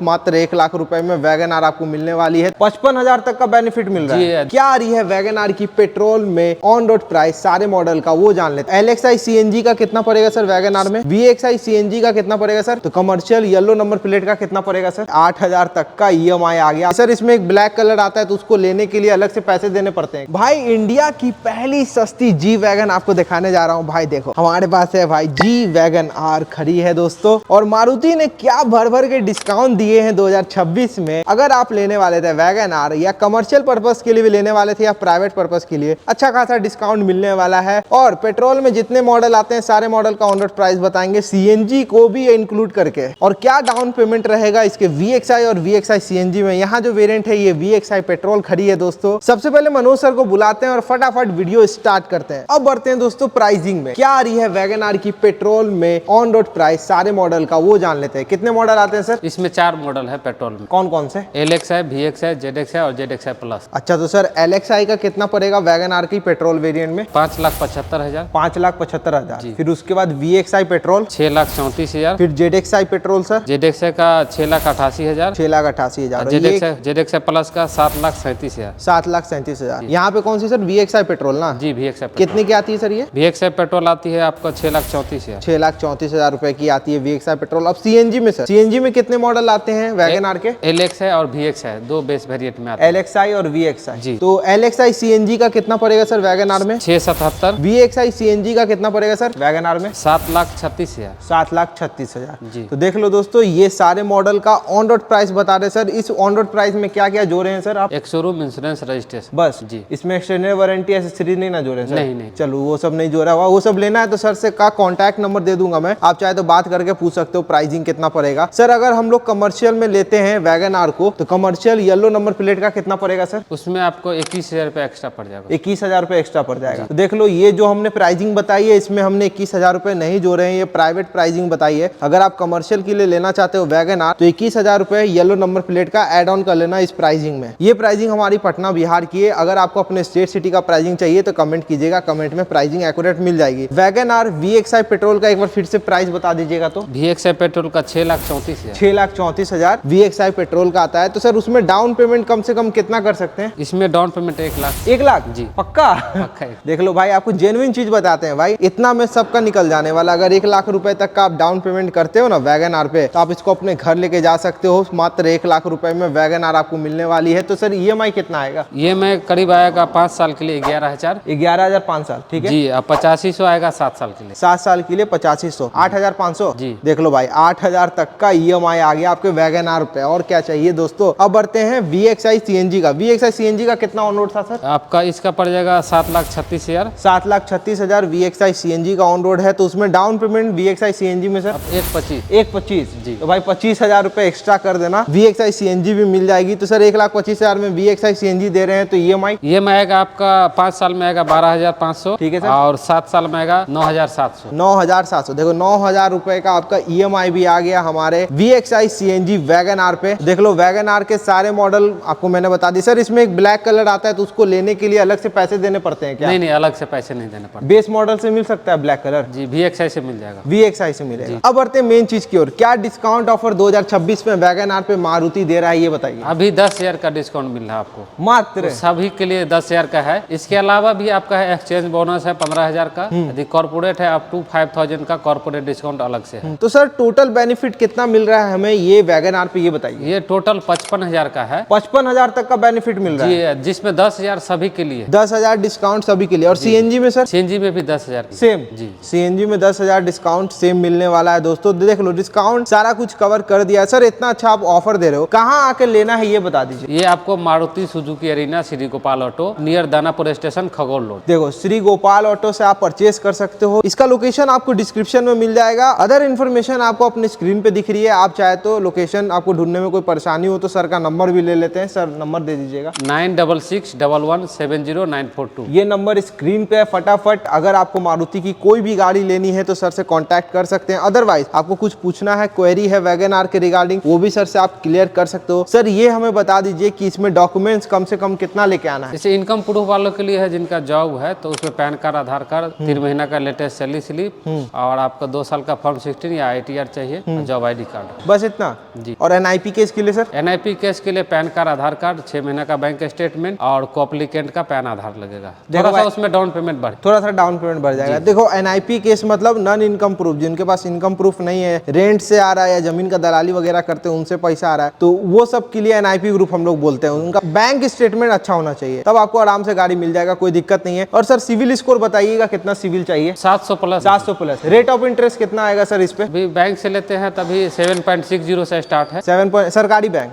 मात्र 1 लाख रुपए में वैगन आर आपको मिलने वाली है। 55,000 तक का बेनिफिट मिल रहा है। क्या आ रही है वैगन आर की पेट्रोल में ऑन रोड प्राइस सारे मॉडल का, वो जान लेते हैं। LXi CNG का कितना पड़ेगा सर वैगन आर में? VXi CNG का कितना पड़ेगा सर? तो कमर्शियल येलो नंबर प्लेट का कितना पड़ेगा सर? 8,000 तक का EMI आ गया सर। इसमें एक ब्लैक कलर आता है तो उसको लेने के लिए अलग से पैसे देने पड़ते हैं। भाई इंडिया की पहली सस्ती जी वैगन आपको दिखाने जा रहा हूँ। भाई देखो हमारे पास है भाई जी वैगन आर खड़ी है दोस्तों, और मारुति ने क्या भर भर के डिस्काउंट दिए हैं 2026 में। अगर आप लेने वाले थे वैगन आर या कमर्शियल पर्पस के लिए भी लेने वाले थे या प्राइवेट पर्पस के लिए, अच्छा खासा डिस्काउंट मिलने वाला है। और पेट्रोल में जितने मॉडल आते हैं सारे मॉडल का ऑन रोड प्राइस बताएंगे, CNG को भी इंक्लूड करके। और क्या डाउन पेमेंट रहेगा इसके VXi और VXi CNG में। यहाँ जो वेरिएंट है ये VXi पेट्रोल खड़ी है दोस्तों। सबसे पहले मनोज सर को बुलाते हैं और फटाफट वीडियो स्टार्ट करते हैं। अब बढ़ते हैं दोस्तों प्राइसिंग में। क्या आ रही है वैगन आर की पेट्रोल में ऑन रोड प्राइस सारे मॉडल का, वो जान लेते हैं। कितने मॉडल आते हैं सर? इसमें 4 मॉडल है पेट्रोल में। कौन कौन से? LXi, VXi, ZXi और ZXi प्लस। अच्छा तो सर LXi का कितना पड़ेगा वैगन आर की पेट्रोल वेरिएंट में? 5,75,000। 5,75,000। फिर उसके बाद VXi पेट्रोल 6,34,000। फिर ZXi पेट्रोल सर? ZXi का 6,88,000। 6,88,000। ZXi प्लस का 7,37,000। 7,37,000। यहाँ पे कौन सी सर? VXi पेट्रोल ना जी VXi कितने की आती है सर? ये VXi पेट्रोल आती है आपको 6,34,000। 6,34,000 रुपए की आती है VXi पेट्रोल। अब CNG में सर, CNG में कितने मॉडल आते हैं वैगन आर के? LXi और VXi 2 बेस वेरिएंट में आते हैं। LXi और VXi जी। तो LXi CNG का कितना पड़ेगा सर वैगन आर में? 6,77। VXi CNG का कितना पड़ेगा सर वैगन आर में? 7,36,000। 7,36,000 जी। तो देख लो दोस्तों ये सारे मॉडल का ऑन रोड प्राइस बता रहे सर। इस ऑन रोड प्राइस में क्या क्या जोड़े हैं सर आप? एक शोरूम इंश्योरेंस रजिस्ट्रेशन बस जी। इसमें एक्सटेंडेड वारंटी एसेसरीज नहीं ना जोड़े सर? नहीं। चलो वो सब नहीं जोड़ा हुआ, वो सब लेना है तो सर से का कांटेक्ट नंबर दे दूंगा मैं, आप चाहे तो बात करके पूछ सकते हो प्राइसिंग कितना पड़ेगा। सर अगर हम लोग कमर्शियल में लेते हैं वैगन आर को तो कमर्शियल येलो नंबर प्लेट का कितना पड़ेगा सर? उसमें आपको 21,000 रुपये एक्स्ट्रा पड़ जाएगा। 21,000 रुपए एक्स्ट्रा पड़ जाएगा। तो देख लो ये जो हमने प्राइसिंग बताई है इसमें हमने 21,000 रुपए नहीं जोड़े हैं, ये प्राइवेट प्राइसिंग बताई है। अगर आप कमर्शियल के लिए लेना चाहते हो वैगन आर तो 21,000 रुपए येलो नंबर प्लेट का एड ऑन कर लेना इस प्राइसिंग में। ये प्राइसिंग हमारी पटना बिहार की है। अगर आपको अपने स्टेट सिटी का प्राइसिंग चाहिए तो कमेंट कीजिएगा, कमेंट में प्राइसिंग एक्यूरेट मिल जाएगी। वैगन आर VXi पेट्रोल का एक बार फिर से प्राइस बता दीजिएगा तो। VXi पेट्रोल का 6,34,000। 6,34,000 VXi पेट्रोल का आता है। तो सर उसमें डाउन पेमेंट कम से कम कितना कर सकते हैं? इसमें डाउन पेमेंट 1 लाख। 1 लाख जी। पक्का? पक्का है। देख लो भाई आपको जेन्युइन चीज बताते हैं भाई, इतना में सबका निकल जाने वाला। अगर 1 लाख रुपए तक का आप डाउन पेमेंट करते हो ना वैगन आर पे तो आप इसको अपने घर लेके जा सकते हो। मात्र 1 लाख रुपए में वैगन आर आपको मिलने वाली है। तो सर EMI कितना आएगा? EMI करीब आएगा 5 साल के लिए 11,000। 11,000 5 साल, ठीक है जी। अब 8500 आएगा 7 साल के लिए। 7 साल के लिए 8500, 8,500 जी। देख लो भाई 8,000 तक का EMI आ गया आपके वैगन आर पे। और क्या चाहिए दोस्तों। अब बढ़ते हैं VXi CNG का। VXi CNG का कितना ऑन रोड था सर? आपका इसका पड़ जाएगा 7,36,000। 7,36,000 VXi CNG का ऑन रोड है। तो उसमें डाउन पेमेंट VXi CNG में सर 1,25 जी। तो भाई 25,000 रुपए एक्स्ट्रा कर देना, VXi CNG भी मिल जाएगी। तो सर 1,25,000 में VXi CNG दे रहे हैं तो EMI आएगा आपका 5 साल में आएगा 12,500। ठीक है सर। और 7 साल में आएगा 9,700। 9,700 देखो 9,000 रुपए का आपका EMI भी आ गया हमारे VXi CNG वैगन आर पे। देख लो वैगन आर के सारे मॉडल आपको मैंने बता दी। सर इसमें एक ब्लैक कलर आता है तो उसको लेने के लिए अलग से पैसे देने पड़ते हैं क्या? नहीं अलग से पैसे नहीं देने पड़ते। बेस मॉडल से मिल सकता है ब्लैक कलर? जी VXi से मिल जाएगा। VXi से मिलेगा। अब बढ़ते हैं मेन चीज की ओर। क्या डिस्काउंट ऑफर 2026 में वैगन आर पे मारुति दे रहा है ये बताइए। अभी 10,000 का डिस्काउंट मिल रहा है आपको, मात्र तो सभी के लिए 10,000 का है। इसके अलावा भी आपका है एक्सचेंज बोनस है 15,000 का। यदि कॉर्पोरेट है अप टू 5,000 का कॉर्पोरेट डिस्काउंट अलग से है। तो सर टोटल बेनिफिट कितना मिल रहा है हमें ये वैगन आर पे ये बताइए। ये टोटल 55,000 का है। 55,000 तक का बेनिफिट मिल रहा है जी, जिसमें 10,000 सभी के लिए। 10,000 डिस्काउंट सभी के लिए। और CNG में सर? CNG में भी 10,000 सेम जी। CNG में 10,000 डिस्काउंट सेम मिलने वाला है दोस्तों। देख लो डिस्काउंट सारा कुछ कवर कर दिया है। सर इतना अच्छा आप ऑफर दे रहे हो, कहाँ आके लेना है ये बता दीजिए। ये आपको Maruti Suzuki arena Shri Gopal auto near Danapur station खगोल रोड। देखो श्री गोपाल ऑटो से आप परचेस कर सकते हो। इसका लोकेशन आपको डिस्क्रिप्शन में मिल जाएगा। अदर इन्फॉर्मेशन आपको अपने स्क्रीन पे दिख रही है। आप चाहे तो लोकेशन आपको ढूंढने में कोई परेशानी हो तो सर का नंबर भी ले लेते हैं। सर नंबर दे दीजिएगा। 9661170942। ये नंबर स्क्रीन पे है। फटाफट अगर आपको मारुति की कोई भी गाड़ी लेनी है तो सर से कांटेक्ट कर सकते हैं। अदरवाइज आपको कुछ पूछना है, क्वेरी है वैगन आर के रिगार्डिंग, वो भी सर से आप क्लियर कर सकते हो। सर ये हमें बता दीजिए कि इसमें डॉक्यूमेंट्स कम से कम कितना लेके आना है? जैसे इनकम प्रूफ वालों के लिए है जिनका जॉब है तो उसमें पैन कार्ड, आधार कार्ड, 3 महीना का लेटेस्ट सैलरी स्लिप और आपका 2 साल का फॉर्म 16 या ITR चाहिए, जॉब ID कार्ड। बस इतना? जी। और NIP केस के लिए सर? NIP केस के लिए पैन कार्ड, आधार कार्ड, 6 महीने का बैंक स्टेटमेंट और कोअप्लिकेंट का पैन आधार लगेगा। थोड़ा सा उसमें डाउन पेमेंट बढ़, थोड़ा सा डाउन पेमेंट बढ़ जाएगा। देखो NIP केस मतलब नॉन इनकम प्रूफ, जिनके पास इनकम प्रूफ नहीं है, रेंट से आ रहा है या जमीन का दलाली वगैरह करते हैं उनसे पैसा आ रहा है, तो वो सब के लिए NIP ग्रुप हम लोग बोलते हैं। उनका बैंक स्टेटमेंट अच्छा होना चाहिए, तब आपको आराम से गाड़ी मिल जाएगा, कोई दिक्कत नहीं है। और सर सिविल स्कोर बताइएगा, कितना सिविल चाहिए? 700 plus. 700 plus. Rate of interest कितना आएगा सर इस पे? अभी बैंक से लेते हैं तभी 7.60 से स्टार्ट है। 7 सरकारी बैंक?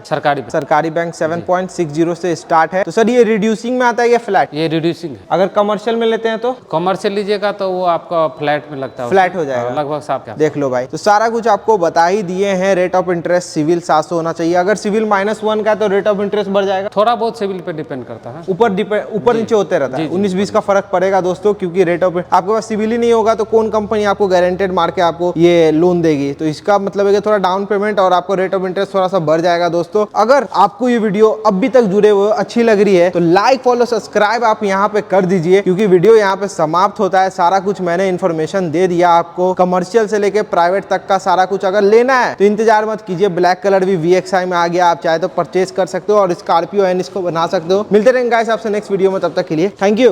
सरकारी बैंक 7.60 से स्टार्ट है। तो सर ये रिड्यूसिंग में आता है या फ्लैट? ये रिड्यूसिंग है। अगर कमर्शियल में लेते हैं तो? कमर्शियल लीजिएगा तो वो आपका फ्लैट में लगता है, फ्लैट हो जाएगा लगभग। साफ क्या देख लो भाई, तो सारा कुछ आपको बता ही दिए हैं। रेट ऑफ इंटरेस्ट सिविल 700 होना चाहिए। अगर सिविल -1 का है तो रेट ऑफ इंटरेस्ट बढ़ जाएगा। थोड़ा बहुत सिविल पे डिपेंड करता है, ऊपर नीचे होते रहता है। 19-20 का फर्क पड़ेगा दोस्तों, क्योंकि रेट ऑफ आपके पास सिविल ही नहीं होगा तो कौन कंपनी आपको गारंटेड मार के आपको ये लोन देगी। तो इसका मतलब है कि थोड़ा डाउन पेमेंट और आपको रेट ऑफ इंटरेस्ट थोड़ा सा बढ़ जाएगा दोस्तों। अगर आपको ये वीडियो अभी तक जुड़े हुए अच्छी लग रही है तो लाइक, फॉलो, सब्सक्राइब आप यहाँ पे कर दीजिए, क्योंकि वीडियो यहाँ पे समाप्त होता है। सारा कुछ मैंने इन्फॉर्मेशन दे दिया आपको, कमर्शियल से लेके प्राइवेट तक का सारा कुछ। अगर लेना है तो इंतजार मत कीजिए, ब्लैक कलर भी VXI में आ गया, आप चाहे तो परचेज कर सकते हो और स्कॉर्पियो एन इसको बना सकते हो। मिलते रहेंगे गाइस आपसे नेक्स्ट वीडियो में, तब तक के लिए थैंक यू।